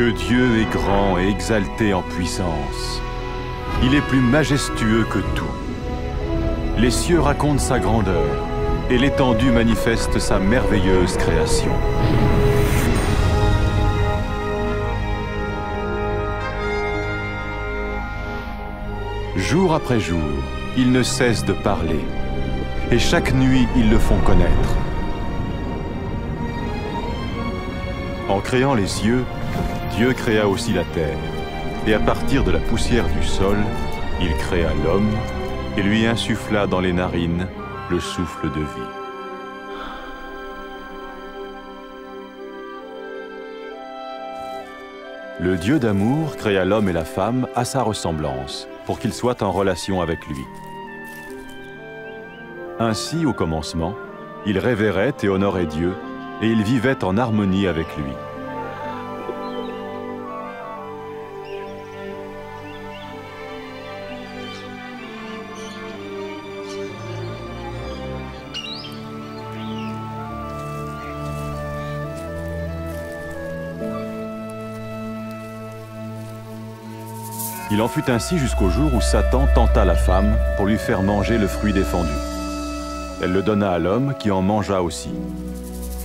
Que Dieu est grand et exalté en puissance. Il est plus majestueux que tout. Les cieux racontent sa grandeur, et l'étendue manifeste sa merveilleuse création. Jour après jour, ils ne cessent de parler, et chaque nuit, ils le font connaître. En créant les cieux, Dieu créa aussi la terre, et à partir de la poussière du sol, il créa l'homme et lui insuffla dans les narines le souffle de vie. Le Dieu d'amour créa l'homme et la femme à sa ressemblance, pour qu'ils soient en relation avec lui. Ainsi, au commencement, il révérait et honorait Dieu, et il vivait en harmonie avec lui. Il en fut ainsi jusqu'au jour où Satan tenta la femme pour lui faire manger le fruit défendu. Elle le donna à l'homme qui en mangea aussi.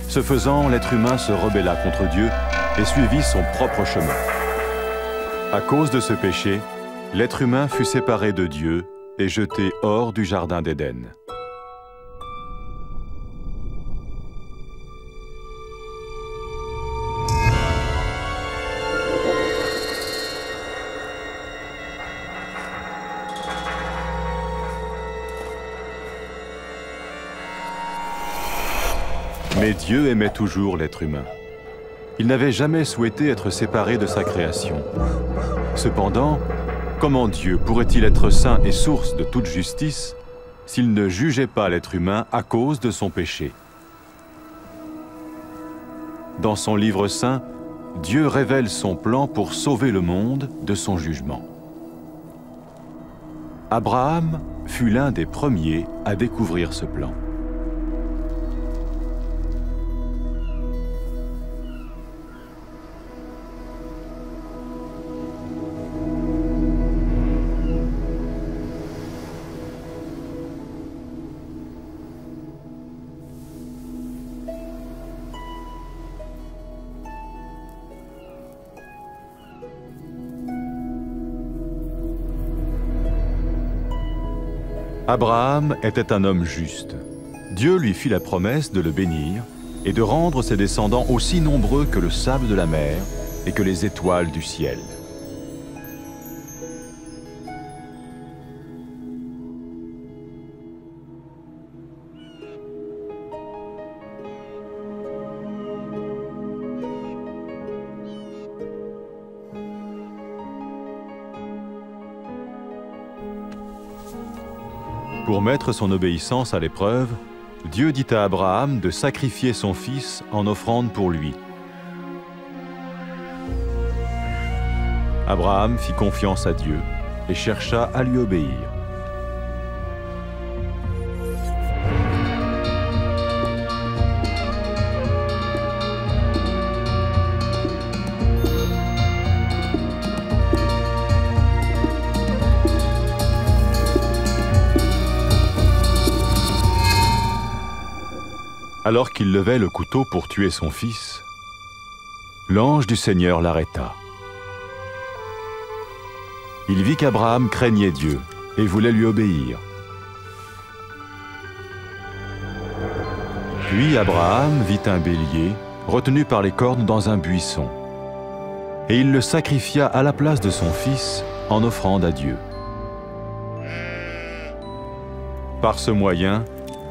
Ce faisant, l'être humain se rebella contre Dieu et suivit son propre chemin. À cause de ce péché, l'être humain fut séparé de Dieu et jeté hors du jardin d'Éden. Mais Dieu aimait toujours l'être humain. Il n'avait jamais souhaité être séparé de sa création. Cependant, comment Dieu pourrait-il être saint et source de toute justice s'il ne jugeait pas l'être humain à cause de son péché? Dans son livre saint, Dieu révèle son plan pour sauver le monde de son jugement. Abraham fut l'un des premiers à découvrir ce plan. Abraham était un homme juste. Dieu lui fit la promesse de le bénir et de rendre ses descendants aussi nombreux que le sable de la mer et que les étoiles du ciel. Pour mettre son obéissance à l'épreuve, Dieu dit à Abraham de sacrifier son fils en offrande pour lui. Abraham fit confiance à Dieu et chercha à lui obéir. Alors qu'il levait le couteau pour tuer son fils, l'ange du Seigneur l'arrêta. Il vit qu'Abraham craignait Dieu et voulait lui obéir. Puis Abraham vit un bélier retenu par les cornes dans un buisson, et il le sacrifia à la place de son fils en offrande à Dieu. Par ce moyen,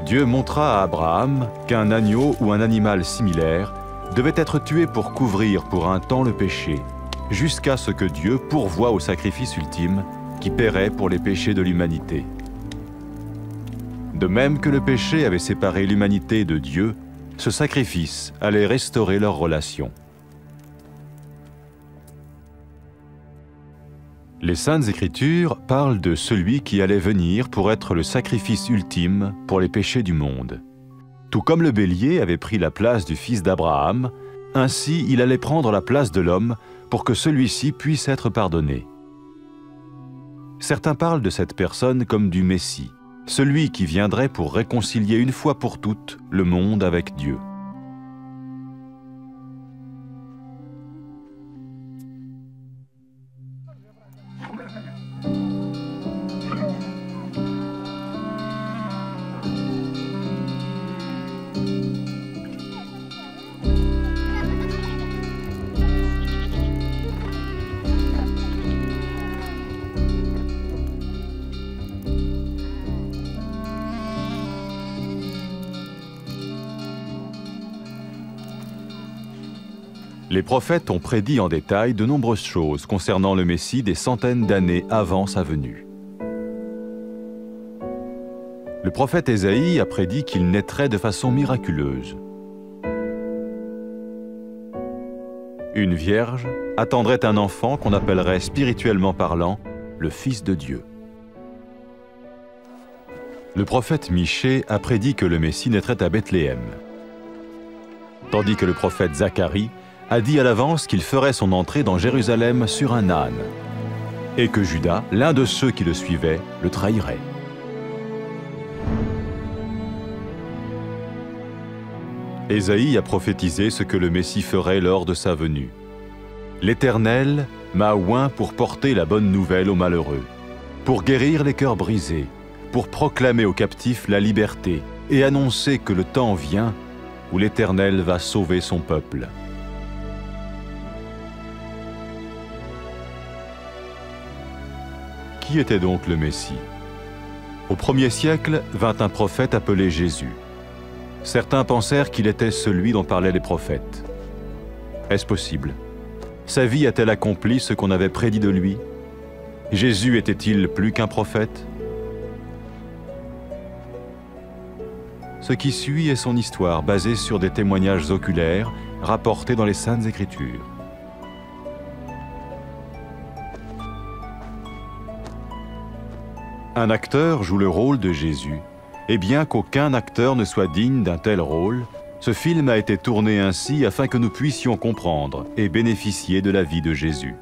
Dieu montra à Abraham qu'un agneau ou un animal similaire devait être tué pour couvrir pour un temps le péché, jusqu'à ce que Dieu pourvoie au sacrifice ultime qui paierait pour les péchés de l'humanité. De même que le péché avait séparé l'humanité de Dieu, ce sacrifice allait restaurer leur relation. Les Saintes Écritures parlent de celui qui allait venir pour être le sacrifice ultime pour les péchés du monde. Tout comme le bélier avait pris la place du fils d'Abraham, ainsi il allait prendre la place de l'homme pour que celui-ci puisse être pardonné. Certains parlent de cette personne comme du Messie, celui qui viendrait pour réconcilier une fois pour toutes le monde avec Dieu. Les prophètes ont prédit en détail de nombreuses choses concernant le Messie des centaines d'années avant sa venue. Le prophète Ésaïe a prédit qu'il naîtrait de façon miraculeuse. Une vierge attendrait un enfant qu'on appellerait spirituellement parlant le Fils de Dieu. Le prophète Michée a prédit que le Messie naîtrait à Bethléem, tandis que le prophète Zacharie a dit à l'avance qu'il ferait son entrée dans Jérusalem sur un âne, et que Judas, l'un de ceux qui le suivaient, le trahirait. Ésaïe a prophétisé ce que le Messie ferait lors de sa venue. « L'Éternel m'a oint pour porter la bonne nouvelle aux malheureux, pour guérir les cœurs brisés, pour proclamer aux captifs la liberté et annoncer que le temps vient où l'Éternel va sauver son peuple. » Qui était donc le Messie? Au 1er siècle vint un prophète appelé Jésus. Certains pensèrent qu'il était celui dont parlaient les prophètes. Est-ce possible? Sa vie a-t-elle accompli ce qu'on avait prédit de lui? Jésus était-il plus qu'un prophète? Ce qui suit est son histoire basée sur des témoignages oculaires rapportés dans les Saintes Écritures. Un acteur joue le rôle de Jésus, et bien qu'aucun acteur ne soit digne d'un tel rôle, ce film a été tourné ainsi afin que nous puissions comprendre et bénéficier de la vie de Jésus.